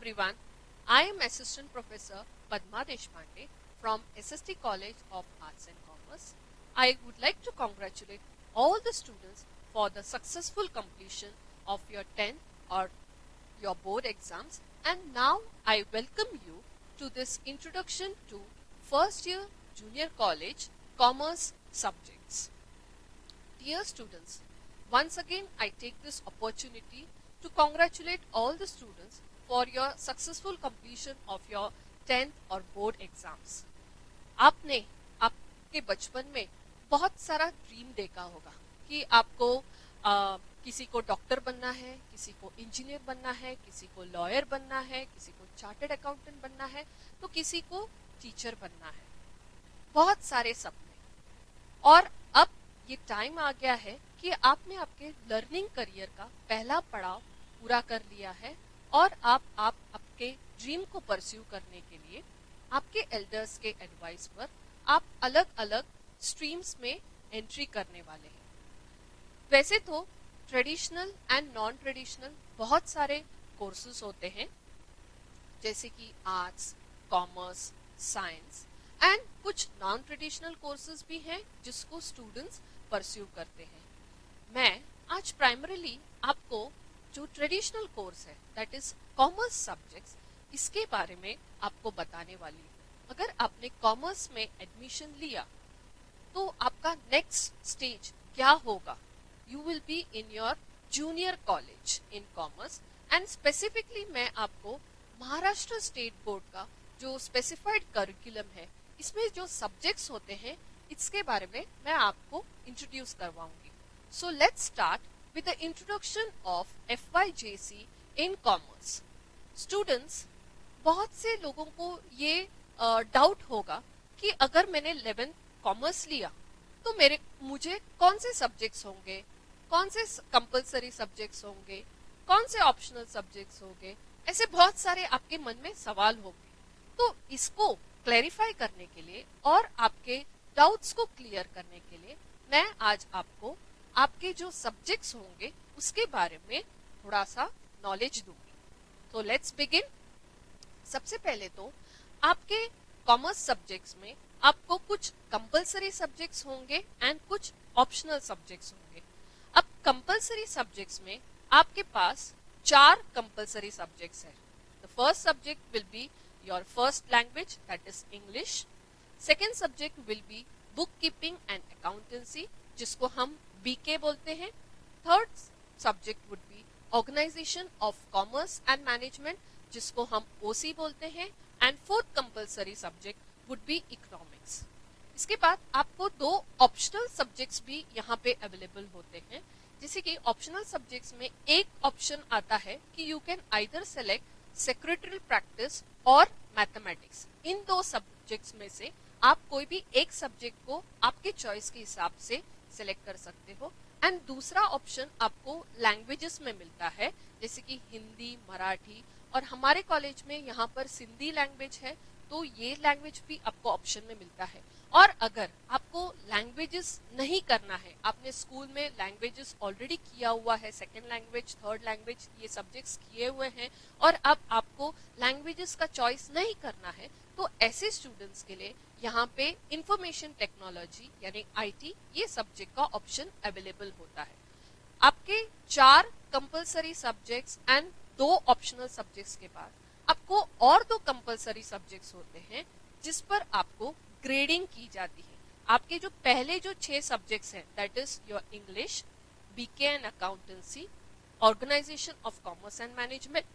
everyone. I am Assistant Professor Padma Deshpande from SST College of Arts and Commerce. I would like to congratulate all the students for the successful completion of your 10th or your board exams, and now I welcome you to this introduction to first year junior college commerce subjects. Dear students, once again I take this opportunity to congratulate all the students for your successful completion of your 10th और board exams. आपने आपके बचपन में बहुत सारा dream देखा होगा कि आपको किसी को डॉक्टर बनना है, किसी को इंजीनियर बनना है, किसी को लॉयर बनना है, किसी को चार्टर्ड अकाउंटेंट बनना है, तो किसी को टीचर बनना है। बहुत सारे सपने। और अब ये टाइम आ गया है कि आपने आपके लर्निंग करियर का पहला पड़ाव पूरा कर लिया है और आप आपके ड्रीम को परस्यू करने के लिए आपके एल्डर्स के एडवाइस पर आप अलग अलग स्ट्रीम्स में एंट्री करने वाले हैं। वैसे तो ट्रेडिशनल एंड नॉन ट्रेडिशनल बहुत सारे कोर्सेज होते हैं, जैसे कि आर्ट्स, कॉमर्स, साइंस, एंड कुछ नॉन ट्रेडिशनल कोर्सेज भी हैं जिसको स्टूडेंट्स परस्यू करते हैं। मैं आज प्राइमरीली आपको जो ट्रेडिशनल कोर्स है दैट इज कॉमर्स सब्जेक्ट्स, इसके बारे में आपको बताने वाली हूँ। अगर आपने कॉमर्स में एडमिशन लिया तो आपका नेक्स्ट स्टेज क्या होगा? You will be in your junior college in commerce, and specifically मैं आपको महाराष्ट्र स्टेट बोर्ड का जो स्पेसिफाइड करिकुलम है, इसमें जो सब्जेक्ट्स होते हैं, इसके बारे में मैं आपको इंट्रोड्यूस करवाऊंगी। So let's start with the introduction of FYJC in commerce. Students, बहुत से लोगों को ये डाउट होगा कि अगर मैंने 11th कॉमर्स लिया तो मुझे कौन से सब्जेक्ट्स होंगे, कौन से कंपलसरी सब्जेक्ट्स होंगे, कौन से ऑप्शनल सब्जेक्ट्स होंगे, ऐसे बहुत सारे आपके मन में सवाल होंगे। तो इसको क्लैरिफाई करने के लिए और आपके डाउट्स को क्लियर करने के लिए मैं आज आपको आपके जो सब्जेक्ट्स होंगे उसके बारे में थोड़ा सा नॉलेज दूंगी। तो लेट्स बिगिन। सबसे पहले तो आपके कॉमर्स सब्जेक्ट्स में आपको कुछ कंपलसरी सब्जेक्ट्स होंगे एंड कुछ ऑप्शनल सब्जेक्ट्स होंगे। अब कंपलसरी सब्जेक्ट्स में आपके पास 4 कंपलसरी सब्जेक्ट्स है। The first subject will be your first language that is English. Second subject will be book keeping and accountancy, जिसको हम BK बोलते हैं। Third subject would be organisation of commerce and management, जिसको हम OC बोलते हैं। And fourth compulsory subject would be economics. इसके बाद आपको 2 ऑप्शनल सब्जेक्ट्स भी यहाँ पे अवेलेबल होते हैं, जैसे कि ऑप्शनल सब्जेक्ट्स में एक ऑप्शन आता है कि you can either select secretarial practice और मैथमेटिक्स। इन 2 सब्जेक्ट्स में से आप कोई भी एक सब्जेक्ट को आपके चॉइस के हिसाब से सिलेक्ट कर सकते हो। एंड दूसरा ऑप्शन आपको लैंग्वेजेस में मिलता है, जैसे कि हिंदी, मराठी, और हमारे कॉलेज में यहाँ पर सिंधी लैंग्वेज है, तो ये लैंग्वेज भी आपको ऑप्शन में मिलता है। और अगर आपको लैंग्वेजेस नहीं करना है, आपने स्कूल में लैंग्वेजेस ऑलरेडी किया हुआ है, सेकेंड लैंग्वेज, थर्ड लैंग्वेज, ये सब्जेक्ट्स किए हुए हैं, और अब आपको लैंग्वेजेस का चॉइस नहीं करना है, तो ऐसे स्टूडेंट्स के लिए यहाँ पे इंफॉर्मेशन टेक्नोलॉजी यानी IT ये सब्जेक्ट का ऑप्शन अवेलेबल होता है। आपके 4 compulsory subjects and 2 optional subjects के बाद आपको और 2 कंपलसरी सब्जेक्ट्स होते हैं जिस पर आपको ग्रेडिंग की जाती है। आपके जो पहले जो 6 सब्जेक्ट्स हैं that is your English, BK and accountancy, organisation of commerce and management,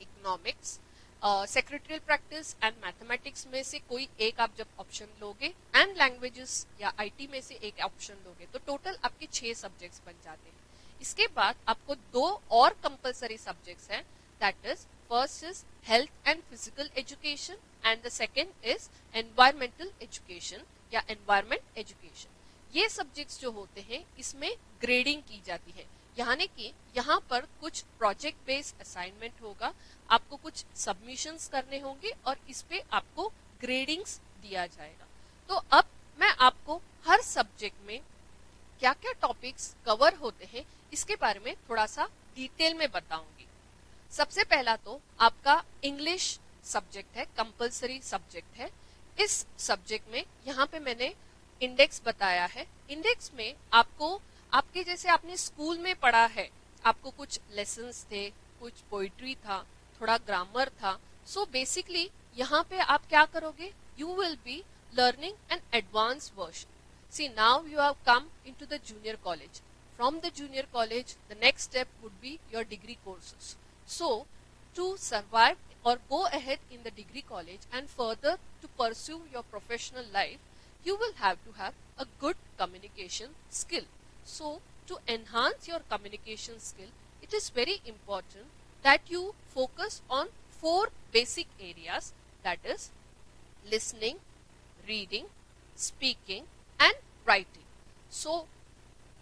economics, secretarial practice and mathematics में से कोई एक आप जब ऑप्शन लोगे एंड लैंग्वेजेस या IT में से एक ऑप्शन लोगे, तो टोटल आपके 6 सब्जेक्ट्स बन जाते हैं। इसके बाद आपको 2 और कंपलसरी सब्जेक्ट्स हैं, that is first is health and physical education and the second is environmental education या एनवायरमेंट एजुकेशन। ये सब्जेक्ट्स जो होते हैं इसमें ग्रेडिंग की जाती है, यानी कि यहाँ पर कुछ प्रोजेक्ट बेस्ड असाइनमेंट होगा, आपको कुछ सबमिशंस करने होंगे और इस पे आपको ग्रेडिंग्स दिया जाएगा। तो अब मैं आपको हर सब्जेक्ट में क्या क्या टॉपिक्स कवर होते हैं इसके बारे में थोड़ा सा डिटेल में बताऊंगी। सबसे पहला तो आपका इंग्लिश सब्जेक्ट है, कंपलसरी सब्जेक्ट है। इस सब्जेक्ट में यहाँ पे मैंने इंडेक्स बताया है। इंडेक्स में आपको आपके जैसे आपने स्कूल में पढ़ा है, आपको कुछ लेसन्स थे, कुछ पोइट्री था, थोड़ा ग्रामर था। सो बेसिकली यहाँ पे आप क्या करोगे, you will be learning an advanced version. See, now you have come into the junior college. From the junior college, the next step would be your degree courses. So, to survive or go ahead in the degree college and further to pursue your professional life, you will have to have a good communication skill. So, to enhance your communication skill, it is very important that you focus on 4 basic areas, that is listening, reading, speaking and writing. So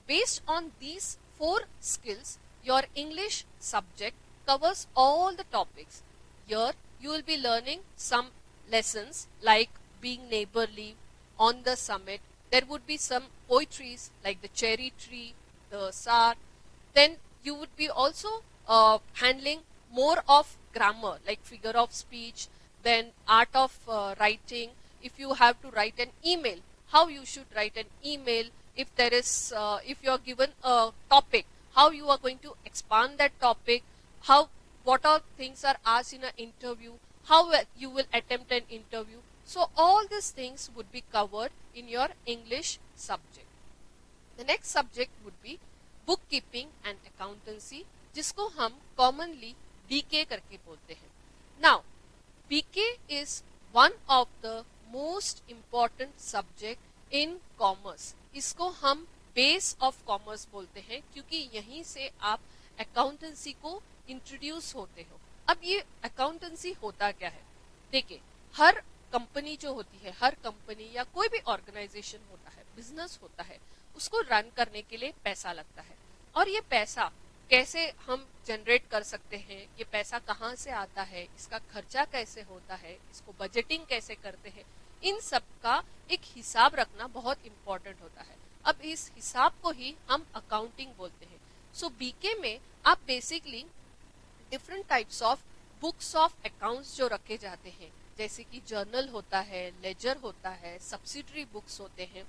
based on these 4 skills, your English subject covers all the topics. Here you will be learning some lessons like being neighborly, on the summit. There would be some poetries like the cherry tree, the Sar. Then you would be also handling more of grammar like figure of speech, then art of writing. If you have to write an email, how you should write an email. If there is if you are given a topic, how you are going to expand that topic, how what all things are asked in an interview, how you will attempt an interview. So all these things would be covered in your English subject. The next subject would be book keeping and accountancy, जिसको हम commonly BK करके बोलते हैं. Now BK is one of the most important subject in commerce. इसको हम base of commerce बोलते हैं क्योंकि यहीं से आप अकाउंटेंसी को इंट्रोड्यूस होते हो. अब ये अकाउंटेंसी होता क्या है, देखिए हर कंपनी जो होती है, हर कंपनी या कोई भी ऑर्गेनाइजेशन होता है, बिजनेस होता है, उसको रन करने के लिए पैसा लगता है. और ये पैसा कैसे हम जनरेट कर सकते हैं, ये पैसा कहाँ से आता है, इसका खर्चा कैसे होता है, इसको बजटिंग कैसे करते हैं, इन सब का एक हिसाब रखना बहुत इंपॉर्टेंट होता है. अब इस हिसाब को ही हम अकाउंटिंग बोलते हैं. सो बीके में आप basically different types of books of accounts जो रखे जाते हैं, जैसे कि जर्नल होता है, लेजर होता है, सब्सिडरी बुक्स होते हैं.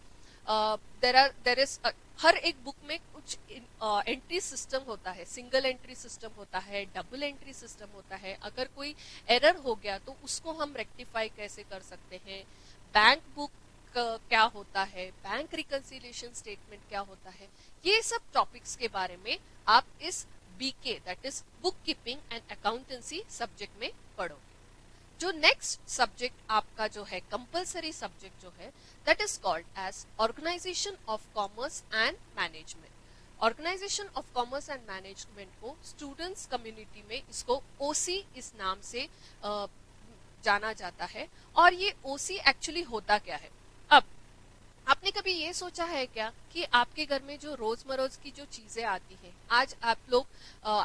देर इज हर एक बुक में कुछ एंट्री सिस्टम होता है, सिंगल एंट्री सिस्टम होता है, डबल एंट्री सिस्टम होता है. अगर कोई एरर हो गया तो उसको हम रेक्टिफाई कैसे कर सकते हैं. बैंक बुक क्या होता है, बैंक रिकंसिलिएशन स्टेटमेंट क्या होता है, ये सब टॉपिक्स के बारे में आप इस BK that is book keeping and accountancy subject में पढ़ोगे. जो नेक्स्ट सब्जेक्ट आपका जो है कंपलसरी सब्जेक्ट जो है, that is called as organisation of commerce and management. Organisation of commerce and management को स्टूडेंट्स कम्युनिटी में इसको ओसी इस नाम से जाना जाता है. और ये ओसी एक्चुअली होता क्या है. अब आपने कभी ये सोचा है क्या कि आपके घर में जो रोजमरोज की जो चीजें आती हैं, आज आप लोग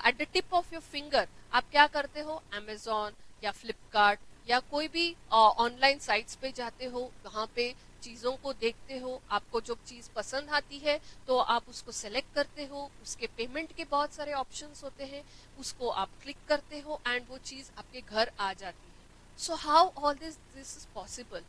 at the tip of your finger आप क्या करते हो, अमेजॉन या फ्लिपकार्ट या कोई भी ऑनलाइन साइट्स पे जाते हो, वहां पे चीजों को देखते हो, आपको जो चीज पसंद आती है तो आप उसको सेलेक्ट करते हो, उसके पेमेंट के बहुत सारे ऑप्शंस होते हैं, उसको आप क्लिक करते हो एंड वो चीज आपके घर आ जाती है. So how all this is possible.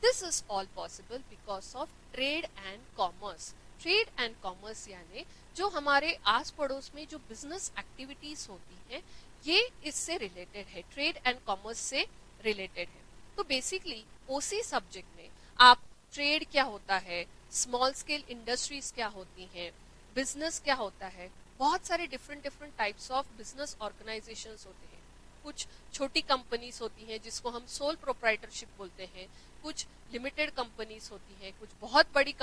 This is all possible because of trade and commerce. Trade and commerce यानी जो हमारे आस पड़ोस में जो बिजनेस एक्टिविटीज होती हैं, ये इससे रिलेटेड है, ट्रेड एंड कॉमर्स से रिलेटेड है. तो बेसिकली ओसी सब्जेक्ट में आप ट्रेड क्या होता है, स्मॉल स्केल इंडस्ट्रीज क्या होती हैं, बिजनेस क्या होता है, बहुत सारे different types of business organisations होते हैं. कुछ छोटी कंपनीज होती हैं जिसको हम सोल प्रोप्राइटरशिप बोलते हैं, कुछ लिमिटेड कंपनीज होती हैं, कुछ बहुत बड़ी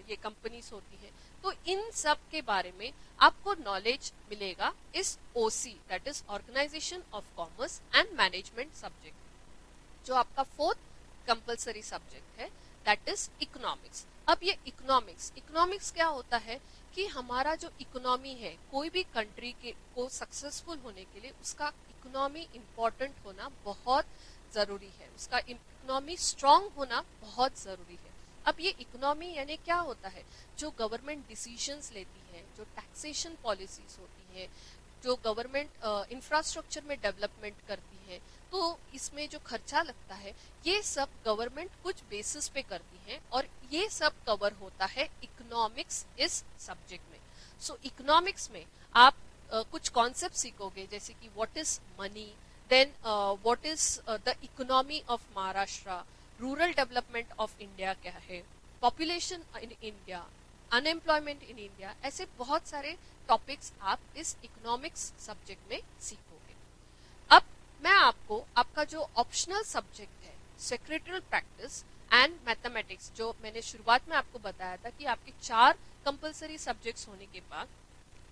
ये कंपनीज होती हैं. तो इन सब के बारे में आपको नॉलेज मिलेगा इस OC that is organization of commerce and management subject. जो आपका 4th कंपलसरी सब्जेक्ट है दैट इज इकोनॉमिक्स. अब ये इकोनॉमिक्स क्या होता है कि हमारा जो इकोनॉमी है, कोई भी कंट्री के को सक्सेसफुल होने के लिए उसका इकोनॉमी इम्पोर्टेंट होना बहुत जरूरी है, उसका इकोनॉमी स्ट्रांग होना बहुत जरूरी है. अब ये इकोनॉमी यानी क्या होता है, जो गवर्नमेंट डिसीजंस लेती है, जो टैक्सेशन पॉलिसीज होती है, जो गवर्नमेंट इंफ्रास्ट्रक्चर में डेवलपमेंट करती है, तो इसमें जो खर्चा लगता है ये सब गवर्नमेंट कुछ बेसिस पे करती है और ये सब कवर होता है इकोनॉमिक्स इस सब्जेक्ट में। सो इकोनॉमिक्स में आप कुछ कॉन्सेप्ट सीखोगे, जैसे कि what is money, then what is the economy of Maharashtra, rural development of India क्या है, population in India, unemployment in India, ऐसे बहुत सारे टॉपिक्स आप इस इकोनॉमिक्स सब्जेक्ट में सीखोगे। अब मैं आपको आपका जो ऑप्शनल सब्जेक्ट है सेक्रेटरियल प्रैक्टिस एंड मैथमेटिक्स, जो मैंने शुरुआत में आपको बताया था कि आपके 4 कंपलसरी सब्जेक्ट्स होने के बाद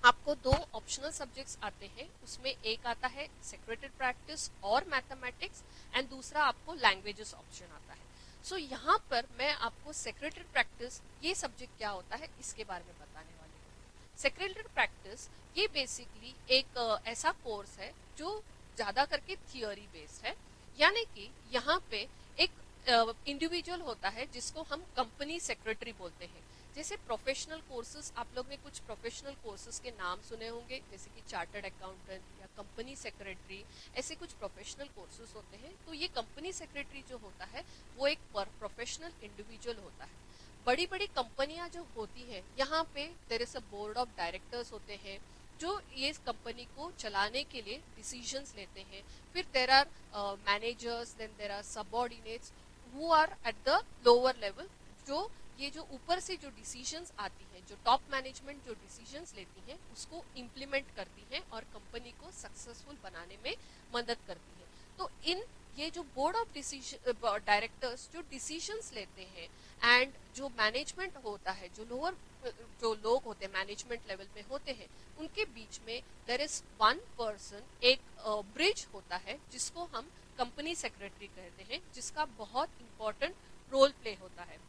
आपको 2 ऑप्शनल सब्जेक्ट्स आते हैं, उसमें एक आता है सेक्रेटरियल प्रैक्टिस और मैथमेटिक्स एंड दूसरा आपको लैंग्वेजेस ऑप्शन आता है। सो यहाँ पर मैं आपको सेक्रेटरियल प्रैक्टिस ये सब्जेक्ट क्या होता है इसके बारे में बताने वाली हूँ। सेक्रेटरियल प्रैक्टिस ये बेसिकली एक ऐसा कोर्स है जो ज्यादा करके थियोरी बेस्ड है, यानी कि यहाँ पे एक इंडिविजुअल होता है जिसको हम कंपनी सेक्रेटरी बोलते हैं। जैसे प्रोफेशनल कोर्सेज, आप लोग ने कुछ प्रोफेशनल कोर्सेज के नाम सुने होंगे, जैसे कि चार्टर्ड अकाउंटेंट या कंपनी सेक्रेटरी, ऐसे कुछ प्रोफेशनल कोर्सेज होते हैं। तो ये कंपनी सेक्रेटरी जो होता है वो एक प्रोफेशनल इंडिविजुअल होता है। बड़ी बड़ी कंपनियां जो होती हैं यहाँ पे there is a board of directors होते हैं जो ये कंपनी को चलाने के लिए डिसीजंस लेते हैं। फिर there are managers, then there are subordinates who are at the lower level, जो ये जो ऊपर से जो डिसीजंस आती हैं, जो टॉप मैनेजमेंट जो डिसीजंस लेती है उसको इम्प्लीमेंट करती है और कंपनी को सक्सेसफुल बनाने में मदद करती है। तो इन ये जो बोर्ड ऑफ डायरेक्टर्स जो डिसीजंस लेते हैं एंड जो मैनेजमेंट होता है, जो लोअर जो लोग होते हैं मैनेजमेंट लेवल में होते हैं, उनके बीच में देयर इज वन पर्सन, एक ब्रिज होता है जिसको हम कंपनी सेक्रेटरी कहते हैं, जिसका बहुत इंपॉर्टेंट रोल प्ले होता है।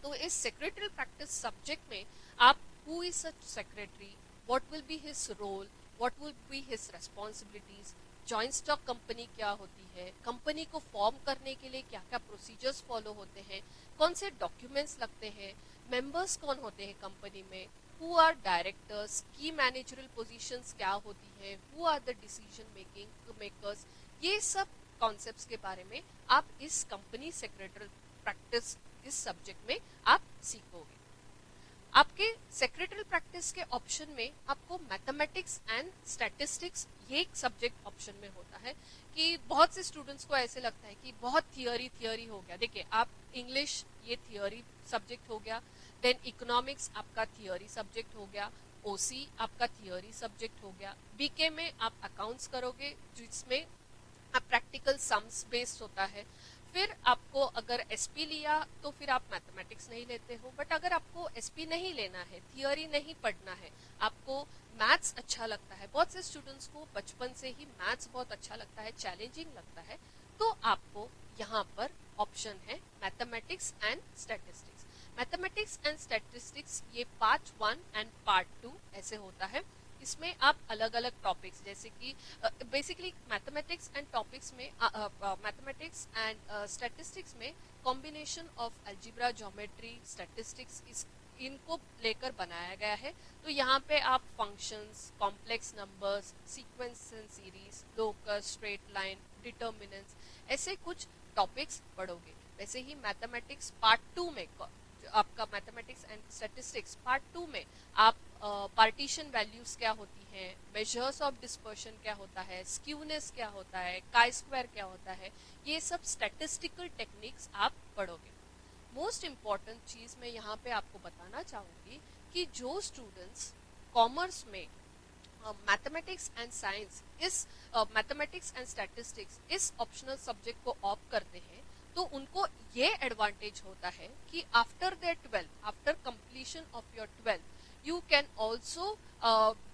तो इस सेक्रेटरियल प्रैक्टिस सब्जेक्ट में आप who is such secretary, what will be his role, what will be his responsibilities, joint stock company क्या होती है, कंपनी को फॉर्म करने के लिए क्या क्या प्रोसीजर्स फॉलो होते हैं, कौन से डॉक्यूमेंट्स लगते हैं, मेंबर्स कौन होते हैं कंपनी में, हु आर डायरेक्टर्स, की मैनेजरल पोजीशंस क्या होती है, who are the decision making makers, ये सब कॉन्सेप्ट्स के बारे में आप इस कंपनी सेक्रेटरियल प्रैक्टिस इस सब्जेक्ट में आप सीखोगे। आपके सेक्रेटरियल प्रैक्टिस के ऑप्शन में आपको मैथमेटिक्स एंड स्टैटिस्टिक्स ये एक सब्जेक्ट ऑप्शन में होता है कि बहुत से स्टूडेंट्स को ऐसे लगता है कि बहुत थियोरी हो गया। देखिए, आप इंग्लिश ये थियोरी सब्जेक्ट हो गया, देन इकोनॉमिक्स आपका थियोरी सब्जेक्ट हो गया, ओसी आपका थियोरी सब्जेक्ट हो गया, बीके में आप अकाउंट्स करोगे जिसमें आप प्रैक्टिकल सम्स बेस्ड होता है। फिर आपको अगर एसपी लिया तो फिर आप मैथमेटिक्स नहीं लेते हो, बट अगर आपको एसपी नहीं लेना है, थियोरी नहीं पढ़ना है, आपको मैथ्स अच्छा लगता है, बहुत से स्टूडेंट्स को बचपन से ही मैथ्स बहुत अच्छा लगता है, चैलेंजिंग लगता है, तो आपको यहाँ पर ऑप्शन है mathematics and statistics. Mathematics and statistics ये पार्ट 1 एंड पार्ट 2 ऐसे होता है। इसमें आप अलग अलग टॉपिक्स, जैसे कि बेसिकली मैथमेटिक्स एंड टॉपिक्स में मैथमेटिक्स एंड स्टैटिस्टिक्स में combination of algebra, geometry, statistics इनको लेकर बनाया गया है। तो यहाँ पे आप functions, complex numbers, sequence and series, locus, straight line, determinants, ऐसे कुछ टॉपिक्स पढ़ोगे। वैसे ही मैथमेटिक्स पार्ट 2 में आपका मैथमेटिक्स एंड स्टैटिस्टिक्स पार्ट 2 में आप पार्टीशन वैल्यूज क्या होती हैं, मेजर्स ऑफ डिस्पर्शन क्या होता है, स्क्यूनेस क्या होता है, काई स्क्वायर क्या होता है, ये सब स्टैटिस्टिकल टेक्निक्स आप पढ़ोगे। मोस्ट इम्पॉर्टेंट चीज मैं यहाँ पे आपको बताना चाहूंगी कि जो स्टूडेंट्स कॉमर्स में मैथमेटिक्स एंड साइंस इस मैथमेटिक्स एंड स्टैटिस्टिक्स इस ऑप्शनल सब्जेक्ट को ऑप्ट करते हैं, तो उनको ये एडवांटेज होता है कि after their 12, after completion of your 12, you can also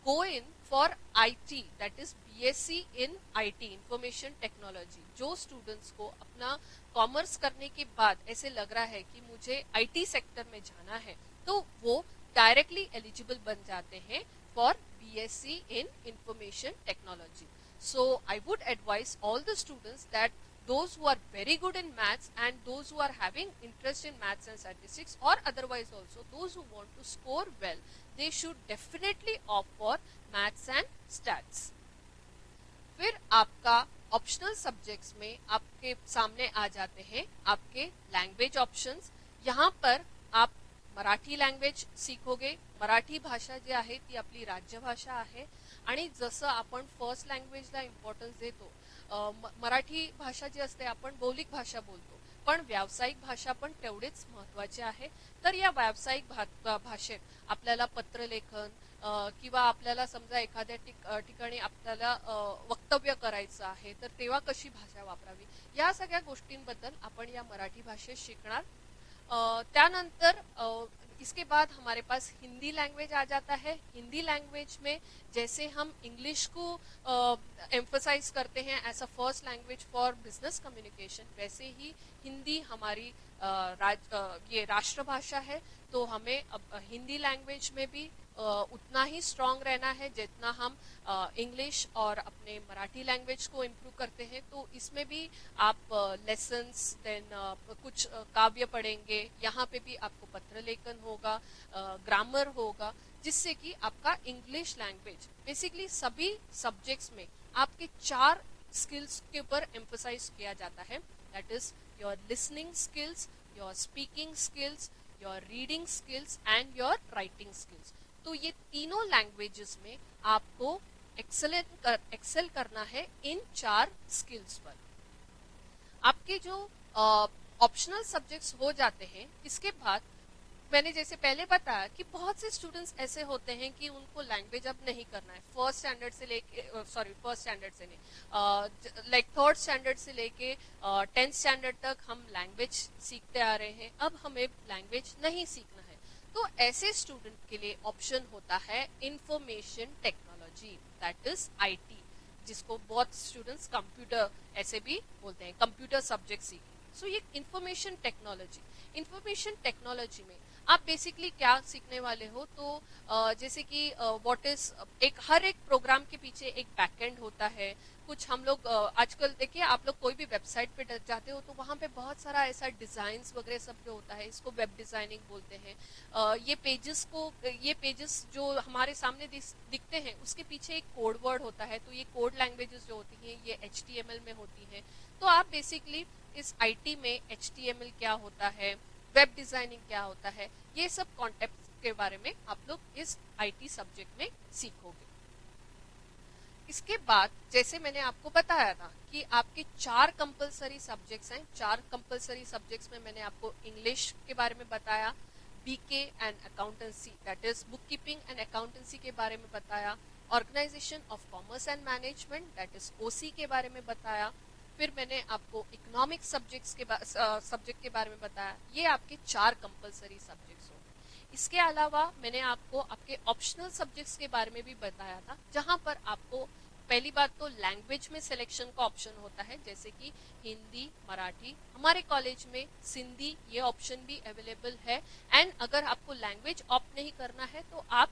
go in for IT, that is BSc in IT, Information Technology। जो स्टूडेंट्स को अपना कॉमर्स करने के बाद ऐसे लग रहा है कि मुझे IT सेक्टर में जाना है, तो वो डायरेक्टली एलिजिबल बन जाते हैं for BSc in Information Technology। So I would advise all the students that those who are very good in maths and those who are having interest in maths and statistics, or otherwise also those who want to score well, they should definitely opt for maths and stats. फिर आपका optional subjects में आपके सामने आ जाते हैं आपके language options. यहाँ पर आप मराठी लँग्वेज शिकोगे. मराठी भाषा जी आहे ती आपली राज्यभाषा आहे आणि जसं आपण फर्स्ट लँग्वेजला इम्पॉर्टन्स देतो, मराठी भाषा जी असते आपण मौलिक भाषा बोलतो, पण व्यावसायिक भाषा पण तेवढेच महत्वाचे आहे. तर या व्यावसायिक भाषेत आपल्याला पत्रलेखन किंवा आपल्याला समजा एखाद्या ठिकाणी आपल्याला वक्तव्य करायचं आहे तर तेव्हा कशी भाषा वापरावी, या सगळ्या गोष्टींबद्दल आपण या मराठी भाषेत शिकणार. त्यानंतर इसके बाद हमारे पास हिंदी लैंग्वेज आ जाता है. हिंदी लैंग्वेज में जैसे हम इंग्लिश को एम्फसाइज करते हैं as a first language for business communication, वैसे ही हिंदी हमारी ये राष्ट्रभाषा है. तो हमें अब हिंदी लैंग्वेज में भी उतना ही स्ट्रांग रहना है जितना हम इंग्लिश और अपने मराठी लैंग्वेज को इम्प्रूव करते हैं. तो इसमें भी आप लेसन्स देन कुछ काव्य पढ़ेंगे. यहाँ पे भी आपको पत्र लेखन होगा, ग्रामर होगा, जिससे कि आपका इंग्लिश लैंग्वेज बेसिकली सभी सब्जेक्ट्स में आपके 4 स्किल्स के ऊपर एम्फसाइज किया जाता है. That is your listening skills, your speaking skills, your reading skills and your writing skills. तो ये तीनों लैंग्वेजेस में आपको एक्सेल करना है इन 4 स्किल्स पर. आपके जो ऑप्शनल सब्जेक्ट्स हो जाते हैं, इसके बाद मैंने जैसे पहले बताया कि बहुत से स्टूडेंट्स ऐसे होते हैं कि उनको लैंग्वेज अब नहीं करना है. फर्स्ट स्टैंडर्ड से नहीं, लाइक थर्ड स्टैंडर्ड से लेके 10th स्टैंडर्ड तक हम लैंग्वेज सीखते आ रहे हैं, अब हमें लैंग्वेज नहीं सीखना है. तो ऐसे स्टूडेंट के लिए ऑप्शन होता है information technology, that is IT, जिसको बहुत स्टूडेंट्स कंप्यूटर ऐसे भी बोलते हैं, कंप्यूटर सब्जेक्ट सीखें. सो ये इंफॉर्मेशन टेक्नोलॉजी में आप बेसिकली क्या सीखने वाले हो. तो जैसे कि व्हाट इज हर एक प्रोग्राम के पीछे एक बैकएंड होता है. कुछ हम लोग आजकल देखिए, आप लोग कोई भी वेबसाइट पे जाते हो तो वहां पे बहुत सारा ऐसा डिजाइन्स वगैरह सब जो होता है, इसको वेब डिजाइनिंग बोलते हैं. ये पेजेस जो हमारे सामने दिखते हैं उसके पीछे एक कोड वर्ड होता है. तो ये कोड लैंग्वेजेस जो होती हैं ये HTML में होती हैं. तो आप बेसिकली इस आईटी में HTML क्या होता है, वेब डिजाइनिंग क्या होता है, ये सब कॉन्सेप्ट के बारे में आप लोग इस आईटी सब्जेक्ट में सीखोगे. इसके बाद जैसे मैंने आपको बताया था कि आपके 4 कंपलसरी सब्जेक्ट्स हैं. 4 कंपलसरी सब्जेक्ट्स में मैंने आपको इंग्लिश के बारे में बताया, BK and accountancy that is book keeping and accountancy के बारे में बताया, organisation of commerce and management that is OC के बारे में बताया. फिर मैंने आपको इकोनॉमिक सब्जेक्ट के बारे में बताया. ये आपके 4 कंपलसरी सब्जेक्ट्स हो. इसके अलावा मैंने आपको आपके ऑप्शनल सब्जेक्ट्स के बारे में भी बताया था, जहां पर आपको पहली बात तो लैंग्वेज में सिलेक्शन का ऑप्शन होता है, जैसे कि हिंदी, मराठी. हमारे कॉलेज में सिंधी ये ऑप्शन भी अवेलेबल है. एंड अगर आपको लैंग्वेज ऑप्ट नहीं करना है तो आप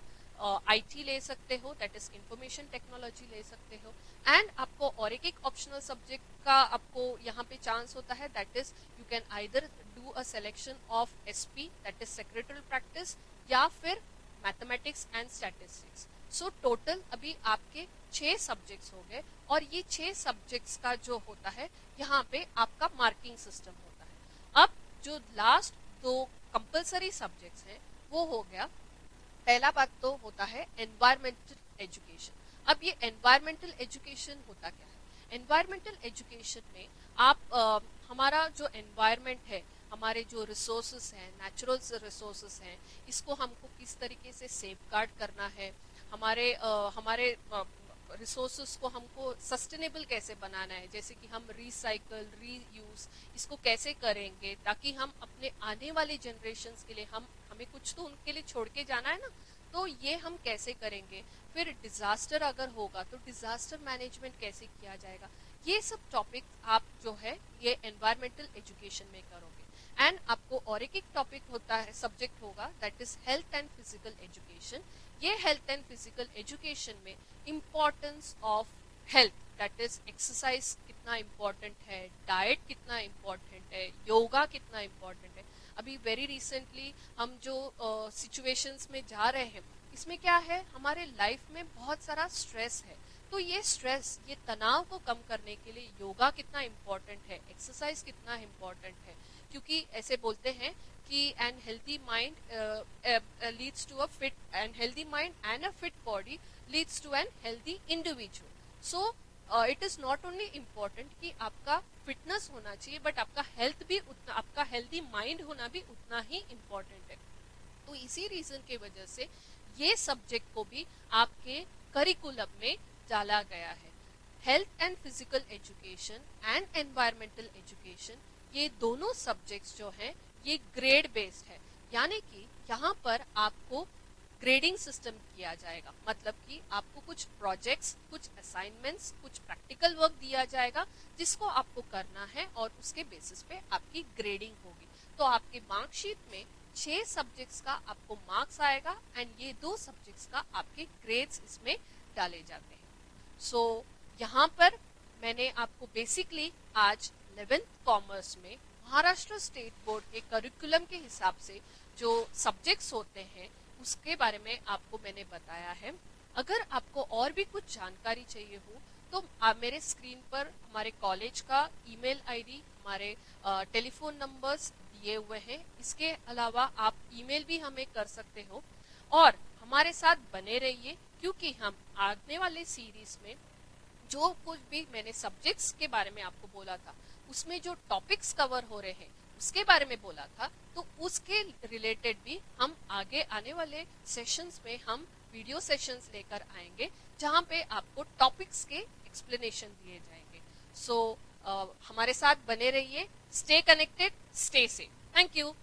IT ले सकते हो, दैट इज इंफॉर्मेशन टेक्नोलॉजी ले सकते हो. एंड आपको और एक ऑप्शनल सब्जेक्ट का आपको यहाँ पे चांस होता है, that is you can either do a selection of SP that is secretary practice, या फिर mathematics and statistics. So total अभी आपके 6 सब्जेक्ट्स हो गए. और ये 6 सब्जेक्ट्स का जो होता है यहाँ पे आपका मार्किंग सिस्टम होता है. अब जो लास्ट 2 कंपलसरी सब्जेक्ट्स हैं वो हो गया, पहला बात तो होता है एनवायरमेंटल एजुकेशन. अब ये एनवायरमेंटल एजुकेशन होता क्या है? एनवायरमेंटल एजुकेशन में आप हमारा जो एनवायरमेंट है, हमारे जो रिसोर्सेस हैं, नेचुरल रिसोर्सेस हैं, इसको हमको किस तरीके से सेफगार्ड करना है, हमारे रिसोर्सेस को हमको सस्टेनेबल कैसे बनाना है, जैसे कि हम रिसाइकल, रीयूज इसको कैसे करेंगे ताकि हम अपने आने वाले जनरेशन्स के लिए हमें कुछ तो उनके लिए छोड़ के जाना है ना, तो ये हम कैसे करेंगे. फिर डिजास्टर अगर होगा तो डिजास्टर मैनेजमेंट कैसे किया जाएगा. ये सब टॉपिक आप जो है ये एनवायरमेंटल एजुकेशन में करोगे. एंड आपको और एक टॉपिक होता है, सब्जेक्ट होगा, that is health and physical education. ये हेल्थ एंड फिजिकल एजुकेशन में importance of health that is exercise कितना इम्पोर्टेंट है, डाइट कितना इम्पोर्टेंट है, योगा कितना इम्पोर्टेंट है। अभी वेरी रिसेंटली हम जो सिचुएशंस में जा रहे हैं, इसमें क्या है, हमारे लाइफ में बहुत सारा स्ट्रेस है। तो ये स्ट्रेस, ये तनाव को कम करने के लिए योगा कितना इम्पोर्टेंट है, एक्सरसाइज कितना इम्पोर्टेंट है। क्योंकि ऐसे बोलते हैं कि an healthy mind leads to a fit, an healthy mind and a fit body leads to an healthy individual. So it is not only important कि आपका फिटनेस होना चाहिए, बट आपका हेल्थ भी उतना, आपका हेल्दी माइंड होना भी उतना ही इम्पोर्टेंट है। तो इसी रीजन की वजह से ये सब्जेक्ट को भी आपके करिकुलम में डाला गया है। Health and physical education and environmental education, ये दोनों सब्जेक्ट्स जो हैं ये ग्रेड बेस्ड है, यानी कि यहाँ पर आपको ग्रेडिंग सिस्टम किया जाएगा। मतलब कि आपको कुछ प्रोजेक्ट्स, कुछ असाइनमेंट्स, कुछ प्रैक्टिकल वर्क दिया जाएगा जिसको आपको करना है और उसके बेसिस पे आपकी ग्रेडिंग होगी। तो आपके मार्कशीट में 6 सब्जेक्ट्स का आपको मार्क्स आएगा एंड ये 2 सब्जेक्ट्स का आपके ग्रेड्स इसमें डाले जाते हैं। सो यहाँ पर मैंने आपको बेसिकली आज 11th कॉमर्स में महाराष्ट्र स्टेट बोर्ड के करिकुलम के हिसाब से जो सब्जेक्ट्स होते हैं उसके बारे में आपको मैंने बताया है। अगर आपको और भी कुछ जानकारी चाहिए हो तो आप मेरे स्क्रीन पर हमारे कॉलेज का ईमेल आईडी, हमारे टेलीफोन नंबर्स दिए हुए हैं। इसके अलावा आप ईमेल भी हमें कर सकते हो और हमारे साथ बने रहिए, क्योंकि हम आने वाले सीरीज में जो कुछ भी मैंने सब्जेक्ट्स के बारे में आपको बोला था, उसमें जो टॉपिक्स कवर हो रहे हैं उसके बारे में बोला था, तो उसके रिलेटेड भी हम आगे आने वाले सेशंस में हम वीडियो सेशंस लेकर आएंगे जहां पे आपको टॉपिक्स के एक्सप्लेनेशन दिए जाएंगे। सो हमारे साथ बने रहिए, stay connected, stay safe. Thank you.